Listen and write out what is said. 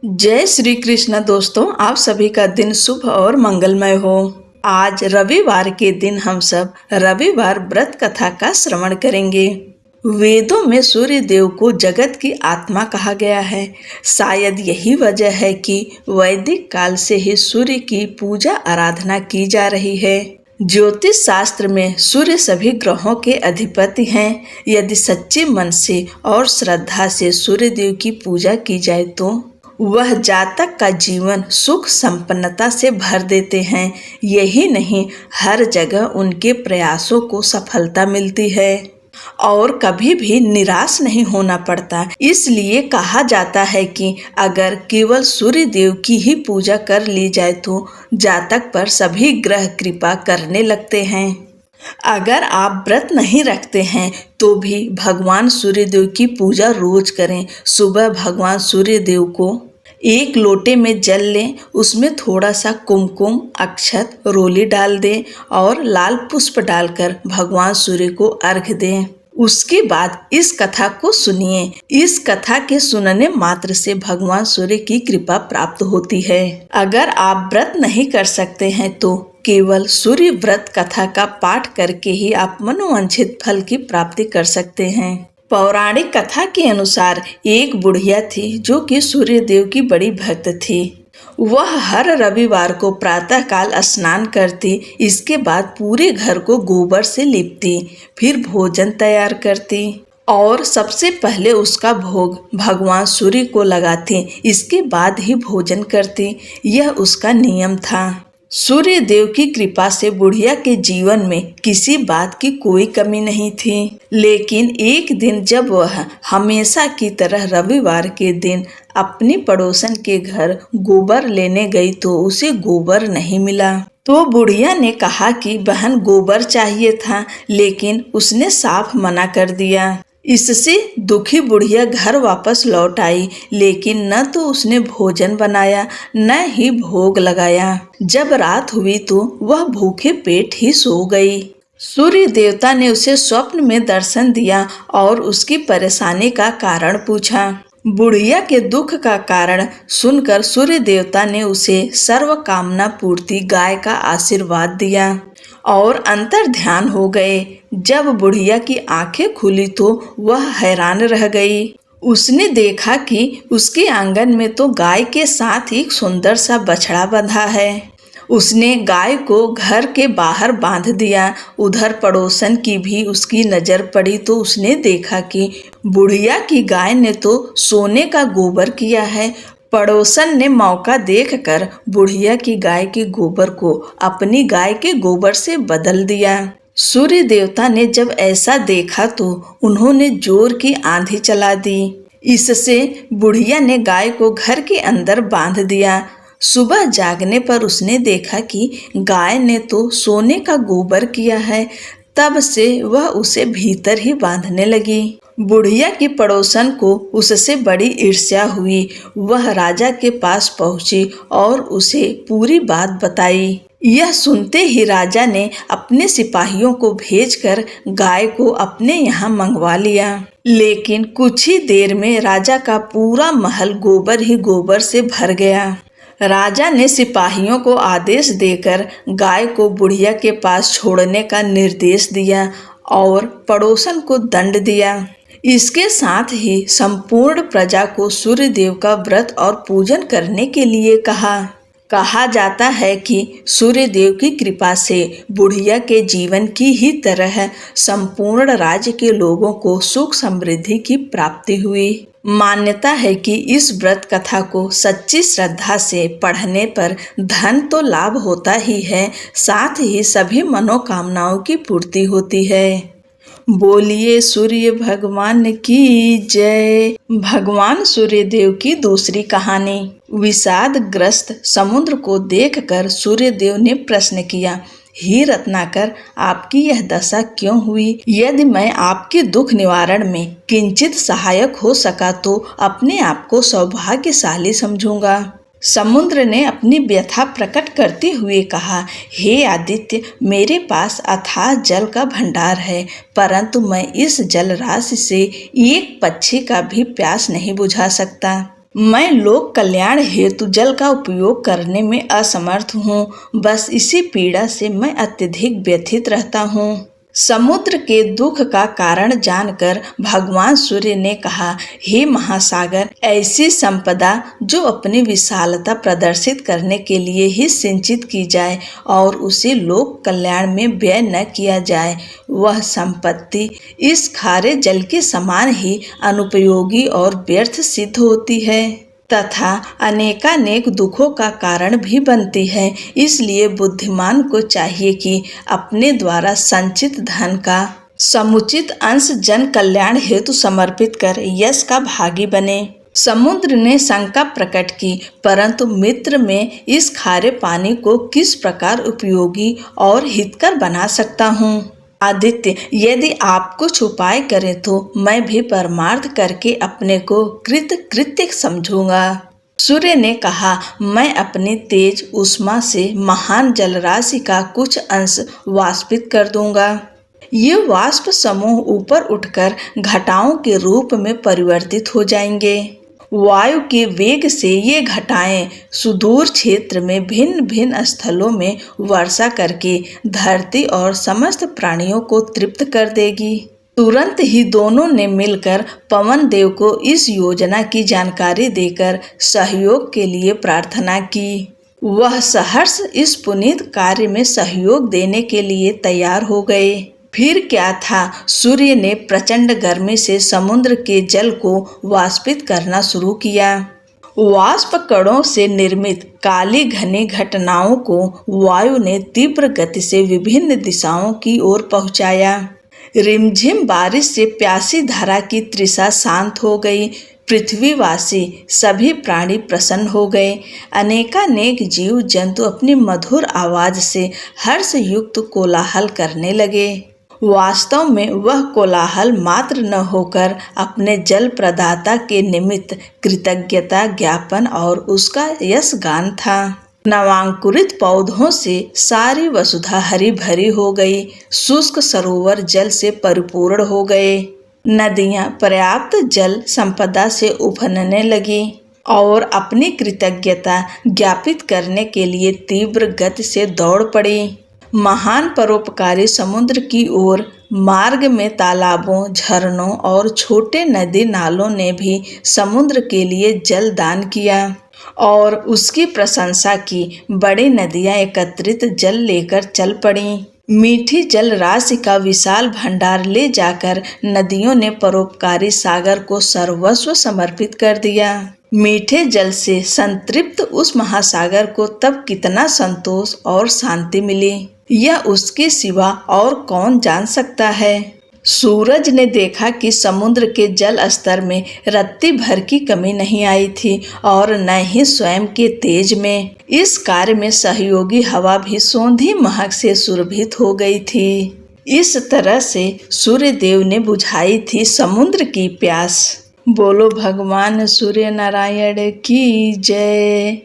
जय श्री कृष्ण दोस्तों, आप सभी का दिन शुभ और मंगलमय हो। आज रविवार के दिन हम सब रविवार व्रत कथा का श्रवण करेंगे। वेदों में सूर्य देव को जगत की आत्मा कहा गया है। शायद यही वजह है कि वैदिक काल से ही सूर्य की पूजा आराधना की जा रही है। ज्योतिष शास्त्र में सूर्य सभी ग्रहों के अधिपति हैं। यदि सच्चे मन से और श्रद्धा से सूर्य देव की पूजा की जाए तो वह जातक का जीवन सुख संपन्नता से भर देते हैं। यही नहीं, हर जगह उनके प्रयासों को सफलता मिलती है और कभी भी निराश नहीं होना पड़ता। इसलिए कहा जाता है कि अगर केवल सूर्य देव की ही पूजा कर ली जाए तो जातक पर सभी ग्रह कृपा करने लगते हैं। अगर आप व्रत नहीं रखते हैं तो भी भगवान सूर्य देव की पूजा रोज करें। सुबह भगवान सूर्य देव को एक लोटे में जल लें, उसमें थोड़ा सा कुमकुम, अक्षत, रोली डाल दें और लाल पुष्प डालकर भगवान सूर्य को अर्घ्य दें। उसके बाद इस कथा को सुनिए। इस कथा के सुनने मात्र से भगवान सूर्य की कृपा प्राप्त होती है। अगर आप व्रत नहीं कर सकते हैं तो केवल सूर्य व्रत कथा का पाठ करके ही आप मनोवांछित फल की प्राप्ति कर सकते हैं। पौराणिक कथा के अनुसार एक बुढ़िया थी जो कि सूर्य देव की बड़ी भक्त थी। वह हर रविवार को प्रातःकाल स्नान करती, इसके बाद पूरे घर को गोबर से लीपती, फिर भोजन तैयार करती और सबसे पहले उसका भोग भगवान सूर्य को लगाती, इसके बाद ही भोजन करती। यह उसका नियम था। सूर्य देव की कृपा से बुढ़िया के जीवन में किसी बात की कोई कमी नहीं थी। लेकिन एक दिन जब वह हमेशा की तरह रविवार के दिन अपनी पड़ोसन के घर गोबर लेने गई तो उसे गोबर नहीं मिला। तो बुढ़िया ने कहा कि बहन गोबर चाहिए था, लेकिन उसने साफ मना कर दिया। इससे दुखी बुढ़िया घर वापस लौट आई, लेकिन न तो उसने भोजन बनाया न ही भोग लगाया। जब रात हुई तो वह भूखे पेट ही सो गई। सूर्य देवता ने उसे स्वप्न में दर्शन दिया और उसकी परेशानी का कारण पूछा। बुढ़िया के दुख का कारण सुनकर सूर्य देवता ने उसे सर्व कामना पूर्ति गाय का आशीर्वाद दिया और अंतर ध्यान हो गए। जब बुढ़िया की आंखें खुली तो वह हैरान रह गई। उसने देखा कि उसके आंगन में तो गाय के साथ एक सुंदर सा बछड़ा बंधा है। उसने गाय को घर के बाहर बांध दिया। उधर पड़ोसन की भी उसकी नजर पड़ी तो उसने देखा कि बुढ़िया की गाय ने तो सोने का गोबर किया है। पड़ोसन ने मौका देखकर बुढ़िया की गाय के गोबर को अपनी गाय के गोबर से बदल दिया। सूर्य देवता ने जब ऐसा देखा तो उन्होंने जोर की आंधी चला दी। इससे बुढ़िया ने गाय को घर के अंदर बांध दिया। सुबह जागने पर उसने देखा कि गाय ने तो सोने का गोबर किया है। तब से वह उसे भीतर ही बांधने लगी। बुढ़िया की पड़ोसन को उससे बड़ी ईर्ष्या हुई। वह राजा के पास पहुंची और उसे पूरी बात बताई। यह सुनते ही राजा ने अपने सिपाहियों को भेजकर गाय को अपने यहाँ मंगवा लिया। लेकिन कुछ ही देर में राजा का पूरा महल गोबर ही गोबर से भर गया। राजा ने सिपाहियों को आदेश देकर गाय को बुढ़िया के पास छोड़ने का निर्देश दिया और पड़ोसन को दंड दिया। इसके साथ ही संपूर्ण प्रजा को सूर्य देव का व्रत और पूजन करने के लिए कहा जाता है कि सूर्य देव की कृपा से बुढ़िया के जीवन की ही तरह संपूर्ण राज्य के लोगों को सुख समृद्धि की प्राप्ति हुई। मान्यता है कि इस व्रत कथा को सच्ची श्रद्धा से पढ़ने पर धन तो लाभ होता ही है, साथ ही सभी मनोकामनाओं की पूर्ति होती है। बोलिए सूर्य भगवान की जय। भगवान सूर्य देव की दूसरी कहानी। विषादग्रस्त समुद्र को देखकर सूर्य देव ने प्रश्न किया, हे रत्नाकर, आपकी यह दशा क्यों हुई? यदि मैं आपके दुख निवारण में किंचित सहायक हो सका तो अपने आप को सौभाग्यशाली समझूंगा। समुद्र ने अपनी व्यथा प्रकट करते हुए कहा, हे आदित्य, मेरे पास अथाह जल का भंडार है, परंतु मैं इस जल राशि से एक पक्षी का भी प्यास नहीं बुझा सकता। मैं लोक कल्याण हेतु जल का उपयोग करने में असमर्थ हूँ। बस इसी पीड़ा से मैं अत्यधिक व्यथित रहता हूँ। समुद्र के दुख का कारण जानकर भगवान सूर्य ने कहा, हे महासागर, ऐसी संपदा जो अपनी विशालता प्रदर्शित करने के लिए ही सिंचित की जाए और उसे लोक कल्याण में व्यय न किया जाए, वह संपत्ति इस खारे जल के समान ही अनुपयोगी और व्यर्थ सिद्ध होती है तथा अनेकानेक दुखों का कारण भी बनती है। इसलिए बुद्धिमान को चाहिए कि अपने द्वारा संचित धन का समुचित अंश जन कल्याण हेतु समर्पित कर यश का भागी बने। समुद्र ने शंका प्रकट की, परंतु मित्र में इस खारे पानी को किस प्रकार उपयोगी और हितकर बना सकता हूँ। आदित्य, यदि आप कुछ उपाय करें तो मैं भी परमार्थ करके अपने को कृतकृत्य समझूंगा। सूर्य ने कहा, मैं अपनी तेज उष्मा से महान जलराशि का कुछ अंश वाष्पित कर दूंगा। ये वाष्प समूह ऊपर उठकर घटाओं के रूप में परिवर्तित हो जाएंगे। वायु के वेग से ये घटाएं सुदूर क्षेत्र में भिन्न भिन्न स्थलों में वर्षा करके धरती और समस्त प्राणियों को तृप्त कर देगी। तुरंत ही दोनों ने मिलकर पवन देव को इस योजना की जानकारी देकर सहयोग के लिए प्रार्थना की। वह सहर्ष इस पुनीत कार्य में सहयोग देने के लिए तैयार हो गए। फिर क्या था, सूर्य ने प्रचंड गर्मी से समुद्र के जल को वाष्पित करना शुरू किया। वाष्प कणों से निर्मित काली घनी घटनाओं को वायु ने तीव्र गति से विभिन्न दिशाओं की ओर पहुंचाया। रिमझिम बारिश से प्यासी धरा की तृषा शांत हो गई। पृथ्वीवासी सभी प्राणी प्रसन्न हो गए। अनेकानेक जीव जंतु अपनी मधुर आवाज से हर्ष युक्त कोलाहल करने लगे। वास्तव में वह कोलाहल मात्र न होकर अपने जल प्रदाता के निमित्त कृतज्ञता ज्ञापन और उसका यश गान था। नवांकुरित पौधों से सारी वसुधा हरी भरी हो गई। शुष्क सरोवर जल से परिपूर्ण हो गए। नदियां पर्याप्त जल संपदा से उफनने लगी और अपनी कृतज्ञता ज्ञापित करने के लिए तीव्र गति से दौड़ पड़ी। महान परोपकारी समुद्र की ओर मार्ग में तालाबों, झरनों और छोटे नदी नालों ने भी समुद्र के लिए जल दान किया और उसकी प्रशंसा की। बड़ी नदियां एकत्रित जल लेकर चल पड़ी। मीठी जल राशि का विशाल भंडार ले जाकर नदियों ने परोपकारी सागर को सर्वस्व समर्पित कर दिया। मीठे जल से संतृप्त उस महासागर को तब कितना संतोष और शांति मिली, यह उसके सिवा और कौन जान सकता है। सूरज ने देखा कि समुद्र के जल स्तर में रत्ती भर की कमी नहीं आई थी और न ही स्वयं के तेज में। इस कार्य में सहयोगी हवा भी सौंधी महक से सुरभित हो गई थी। इस तरह से सूर्य देव ने बुझाई थी समुद्र की प्यास। बोलो भगवान सूर्य नारायण की जय।